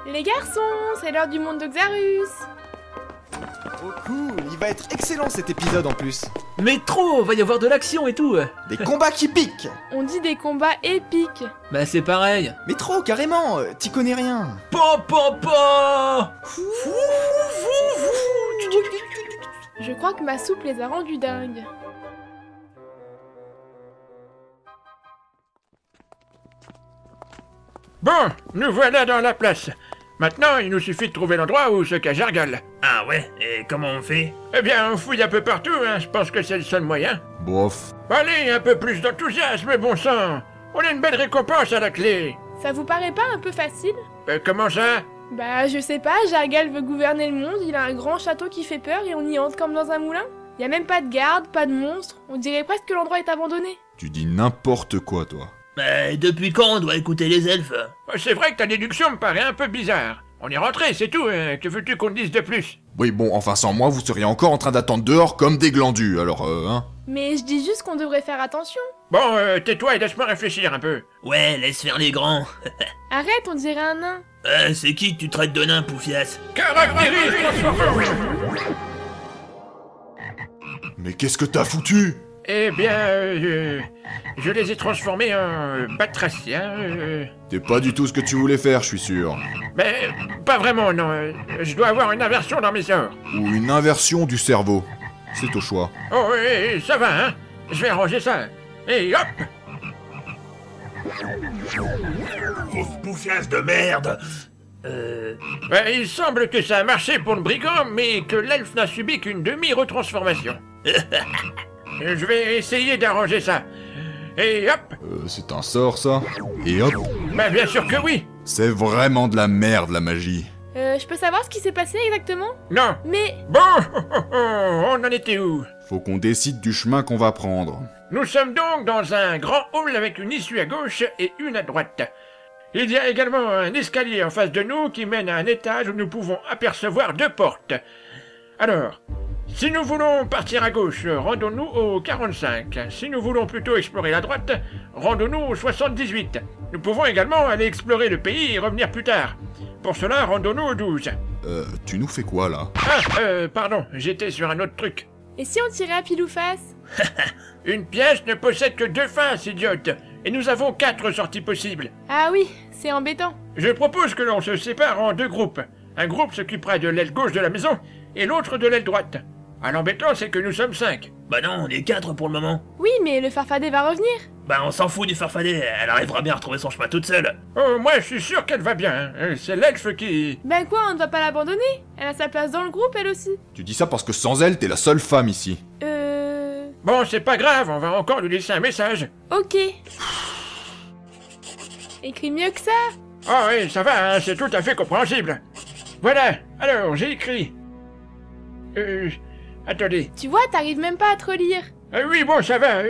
Les garçons, c'est l'heure du monde de Xarus. Oh cool, il va être excellent cet épisode en plus. Mais trop, va y avoir de l'action et tout. Des combats qui piquent. On dit des combats épiques. Bah c'est pareil. Mais trop, carrément, t'y connais rien. Je crois que ma soupe les a rendus dingues. Bon, nous voilà dans la place. Maintenant, il nous suffit de trouver l'endroit où se cache Jargal. Ah ouais, et comment on fait? Eh bien, on fouille un peu partout, hein, je pense que c'est le seul moyen. Bof. Allez, un peu plus d'enthousiasme, bon sang. On a une belle récompense à la clé. Ça vous paraît pas un peu facile? Comment ça? Bah je sais pas, Jargal veut gouverner le monde, il a un grand château qui fait peur et on y entre comme dans un moulin. Y a même pas de garde, pas de monstres, on dirait presque que l'endroit est abandonné. Tu dis n'importe quoi, toi. Bah, depuis quand on doit écouter les elfes? C'est vrai que ta déduction me paraît un peu bizarre. On est rentré, c'est tout, hein. Que veux-tu qu'on te dise de plus? Oui, bon, enfin sans moi, vous seriez encore en train d'attendre dehors comme des glandus, alors hein. Mais je dis juste qu'on devrait faire attention. Bon, tais-toi et laisse-moi réfléchir un peu. Ouais, laisse faire les grands. Arrête, on dirait un nain. C'est qui que tu traites de nain, Poufias? Caractérise transformation. Mais qu'est-ce que t'as foutu? Eh bien, je les ai transformés en batraciens. T'es pas du tout ce que tu voulais faire, je suis sûr. Mais pas vraiment, non. Je dois avoir une inversion dans mes sorts. Ou une inversion du cerveau. C'est au choix. Oh, ça va, hein. Je vais arranger ça. Et hop. Pauvre Poufias de merde. Il semble que ça a marché pour le brigand, mais que l'elfe n'a subi qu'une demi-retransformation. Je vais essayer d'arranger ça. Et hop. C'est un sort, ça? Et hop. Bah bien sûr que oui. C'est vraiment de la merde, la magie. Je peux savoir ce qui s'est passé exactement? Non. Mais... Bon, on en était où? Faut qu'on décide du chemin qu'on va prendre. Nous sommes donc dans un grand hall avec une issue à gauche et une à droite. Il y a également un escalier en face de nous qui mène à un étage où nous pouvons apercevoir deux portes. Alors, si nous voulons partir à gauche, rendons-nous au 45. Si nous voulons plutôt explorer la droite, rendons-nous au 78. Nous pouvons également aller explorer le pays et revenir plus tard. Pour cela, rendons-nous au 12. Tu nous fais quoi, là? Pardon, j'étais sur un autre truc. Et si on tirait à pile ou face? Une pièce ne possède que deux faces, idiote. Et nous avons 4 sorties possibles. Ah oui, c'est embêtant. Je propose que l'on se sépare en 2 groupes. Un groupe s'occupera de l'aile gauche de la maison et l'autre de l'aile droite. L'embêtant, c'est que nous sommes 5. Bah non, on est 4 pour le moment. Oui, mais le farfadet va revenir. Bah on s'en fout du farfadet, elle arrivera bien à retrouver son chemin toute seule. Oh, moi je suis sûr qu'elle va bien. C'est l'elfe qui... Ben quoi, on ne va pas l'abandonner? Elle a sa place dans le groupe, elle aussi. Tu dis ça parce que sans elle, t'es la seule femme ici. Bon, c'est pas grave, on va encore lui laisser un message. Ok. Écris mieux que ça. Oh oui, ça va, hein, c'est tout à fait compréhensible. Voilà, alors j'ai écrit... Attendez. Tu vois, t'arrives même pas à te relire. Oui, bon, ça va.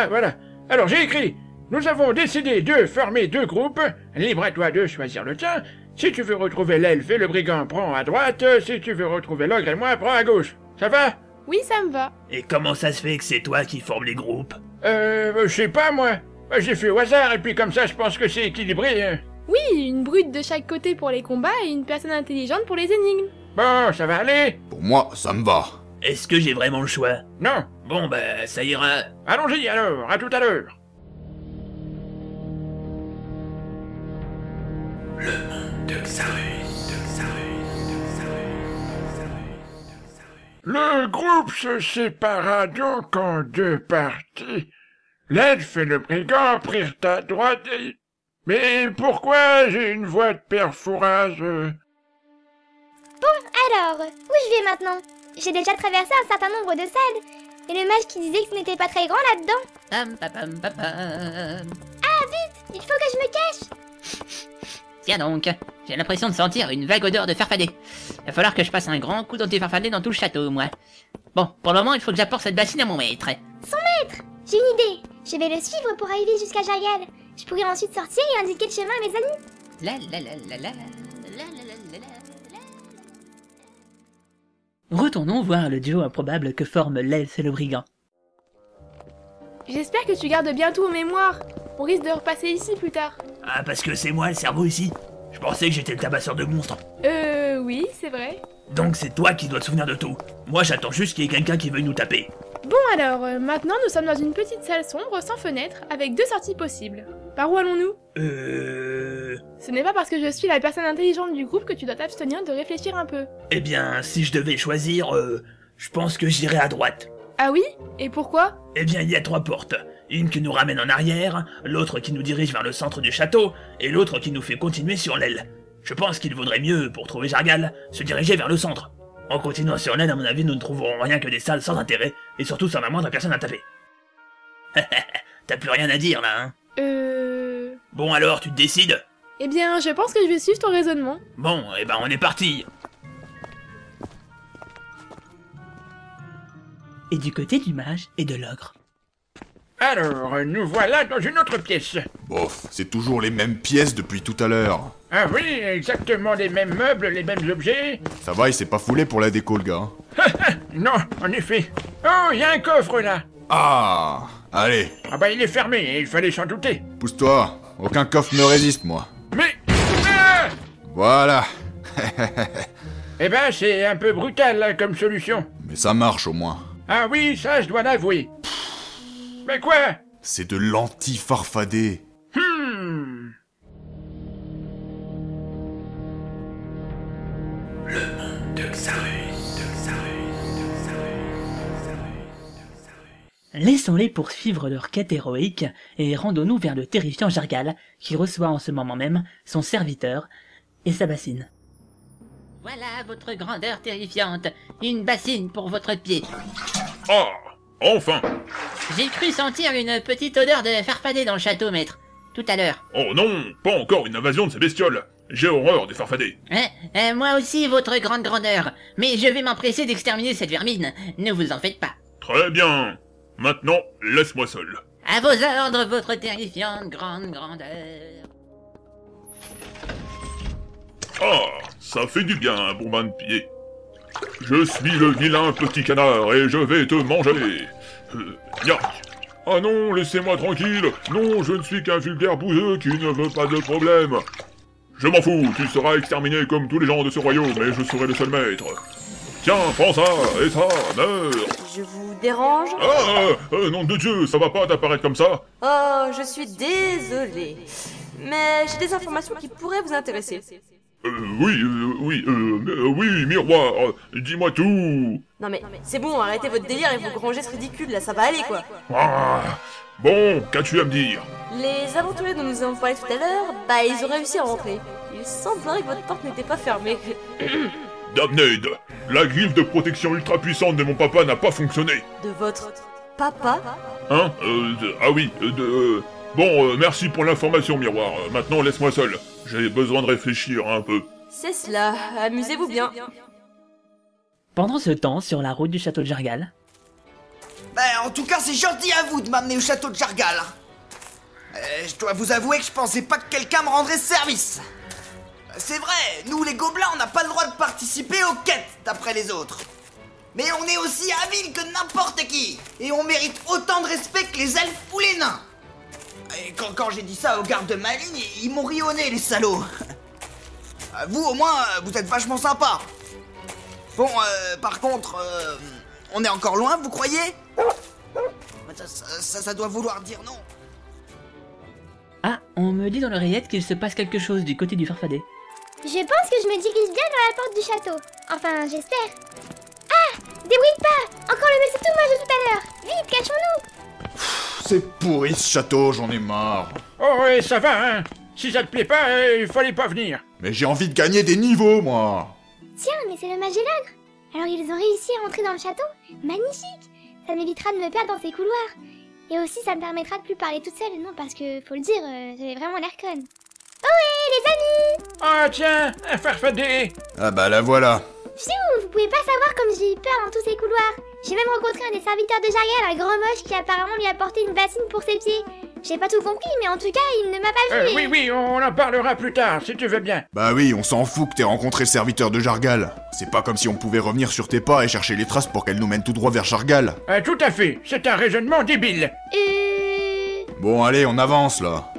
Voilà. Alors, j'ai écrit. Nous avons décidé de former 2 groupes. Libre à toi de choisir le tien. Si tu veux retrouver l'elfe et le brigand, prends à droite. Si tu veux retrouver l'ogre et moi, prends à gauche. Ça va? Oui, ça me va. Et comment ça se fait que c'est toi qui forme les groupes? Je sais pas, moi. J'ai fait au hasard, et puis comme ça, je pense que c'est équilibré. Hein. Oui, une brute de chaque côté pour les combats et une personne intelligente pour les énigmes. Bon, ça va aller? Pour moi, ça me va. Est-ce que j'ai vraiment le choix? Non. Bon bah, ça ira. Allons-y alors, à tout à l'heure. Le monde de Xarus. Le groupe se sépara donc en 2 parties. L'elfe et le brigand prirent à droite et... Mais pourquoi j'ai une voix de père Fouras Bon, alors, où je vais maintenant? J'ai déjà traversé un certain nombre de salles, et le mage qui disait que ce n'était pas très grand là-dedans. Ah vite, il faut que je me cache. Tiens donc, j'ai l'impression de sentir une vague odeur de farfadet. Il va falloir que je passe un grand coup d'anti-farfadet dans tout le château, moi. Bon, pour le moment, il faut que j'apporte cette bassine à mon maître. Son maître! J'ai une idée. Je vais le suivre pour arriver jusqu'à Jargal. Je pourrai ensuite sortir et indiquer le chemin à mes amis. La la la la la la la la la la. Retournons voir le duo improbable que forment l'elfe et le brigand. J'espère que tu gardes bien tout en mémoire. On risque de repasser ici plus tard. Ah, parce que c'est moi le cerveau ici. Je pensais que j'étais le tabasseur de monstres. Oui, c'est vrai. Donc c'est toi qui dois te souvenir de tout. Moi j'attends juste qu'il y ait quelqu'un qui veuille nous taper. Bon alors, maintenant nous sommes dans une petite salle sombre sans fenêtre, avec 2 sorties possibles. Par où allons-nous? Ce n'est pas parce que je suis la personne intelligente du groupe que tu dois t'abstenir de réfléchir un peu. Eh bien, si je devais choisir, je pense que j'irais à droite. Ah oui? Et pourquoi? Eh bien, il y a 3 portes. Une qui nous ramène en arrière, l'autre qui nous dirige vers le centre du château, et l'autre qui nous fait continuer sur l'aile. Je pense qu'il vaudrait mieux, pour trouver Jargal, se diriger vers le centre. En continuant sur l'aile, à mon avis, nous ne trouverons rien que des salles sans intérêt, et surtout sans la moindre personne à taper. T'as plus rien à dire, là, hein? Bon alors, tu te décides? Eh bien, je pense que je vais suivre ton raisonnement. Bon, eh ben on est parti. Et du côté du mage et de l'ogre. Alors, nous voilà dans une autre pièce. Bof, c'est toujours les mêmes pièces depuis tout à l'heure. Ah oui, exactement les mêmes meubles, les mêmes objets. Ça va, il s'est pas foulé pour la déco, le gars. Non, en effet. Oh, il y a un coffre là. Ah, allez, Ah bah il est fermé, il fallait s'en douter. pousse-toi. Aucun coffre me résiste, moi. Mais... Ah Voilà. eh ben, c'est un peu brutal là, comme solution. Mais ça marche au moins. Ah oui, ça je dois l'avouer. Mais quoi? C'est de l'anti-farfadé. Laissons-les poursuivre leur quête héroïque et rendons-nous vers le terrifiant Jargal qui reçoit en ce moment même son serviteur et sa bassine. Voilà votre grandeur terrifiante, une bassine pour votre pied. Ah, enfin. J'ai cru sentir une petite odeur de farfadet dans le château, maître, tout à l'heure. Oh non, pas encore une invasion de ces bestioles. J'ai horreur des farfadets. Moi aussi, votre grande grandeur, mais je vais m'empresser d'exterminer cette vermine, ne vous en faites pas. Très bien. Maintenant, laisse-moi seul. À vos ordres, votre terrifiante grande grandeur. Ah, ça fait du bien un bon bain de pied. Je suis le vilain petit canard et je vais te manger. Yark. Ah non, laissez-moi tranquille. Non, je ne suis qu'un vulgaire bouseux qui ne veut pas de problème. Je m'en fous, tu seras exterminé comme tous les gens de ce royaume et je serai le seul maître. Tiens, prends ça, et ça, meurs. Je vous dérange? Nom de Dieu, ça va pas d'apparaître comme ça? Oh, je suis désolée. Mais j'ai des informations qui pourraient vous intéresser. Oui, miroir, dis-moi tout. Non mais, c'est bon, arrêtez votre délire et vos grands gestes ridicules, là, ça va aller, quoi. Ah, bon, qu'as-tu à me dire? Les aventuriers dont nous avons parlé tout à l'heure, bah, ils ont réussi à rentrer. Il semblerait que votre porte n'était pas fermée. Damned, la griffe de protection ultra puissante de mon papa n'a pas fonctionné. De votre papa? Hein? Ah oui, Bon, merci pour l'information, miroir. Maintenant, laisse-moi seul. J'ai besoin de réfléchir un peu. C'est cela, amusez-vous bien. Pendant ce temps, sur la route du château de Jargal... En tout cas, c'est gentil à vous de m'amener au château de Jargal. Je dois vous avouer que je pensais pas que quelqu'un me rendrait service. C'est vrai, nous les gobelins, on n'a pas le droit de participer aux quêtes, d'après les autres. Mais on est aussi habiles que n'importe qui. Et on mérite autant de respect que les elfes ou les nains. Et quand j'ai dit ça aux gardes de ma ligne, ils m'ont ri au nez, les salauds. Vous, au moins, vous êtes vachement sympas. Bon, par contre, on est encore loin, vous croyez? Ça doit vouloir dire non. Ah, on me dit dans l'oreillette qu'il se passe quelque chose du côté du farfadet. Je pense que je me dirige bien vers la porte du château. Enfin, j'espère. Ah! Débrouille pas! Encore le monsieur tout moche de tout à l'heure! Vite, cachons-nous! C'est pourri ce château, j'en ai marre. Oh ouais, ça va, hein. Si ça te plaît pas, il fallait pas venir. Mais j'ai envie de gagner des niveaux, moi. Tiens, mais c'est le mage et l'ogre! Alors ils ont réussi à entrer dans le château? Magnifique! Ça m'évitera de me perdre dans ces couloirs. Et aussi, ça me permettra de plus parler toute seule. Non, parce que, faut le dire, j'avais vraiment l'air conne. Ohé, les amis! Ah tiens, un farfadet. Ah bah la voilà. Pfiou, vous pouvez pas savoir comme j'ai eu peur dans tous ces couloirs. J'ai même rencontré un des serviteurs de Jargal, un grand moche qui apparemment lui a porté une bassine pour ses pieds. J'ai pas tout compris, mais en tout cas, il ne m'a pas vu. Oui, on en parlera plus tard, si tu veux bien. Bah oui, on s'en fout que t'aies rencontré le serviteur de Jargal. C'est pas comme si on pouvait revenir sur tes pas et chercher les traces pour qu'elles nous mènent tout droit vers Jargal. Tout à fait, c'est un raisonnement débile. Bon allez, on avance là.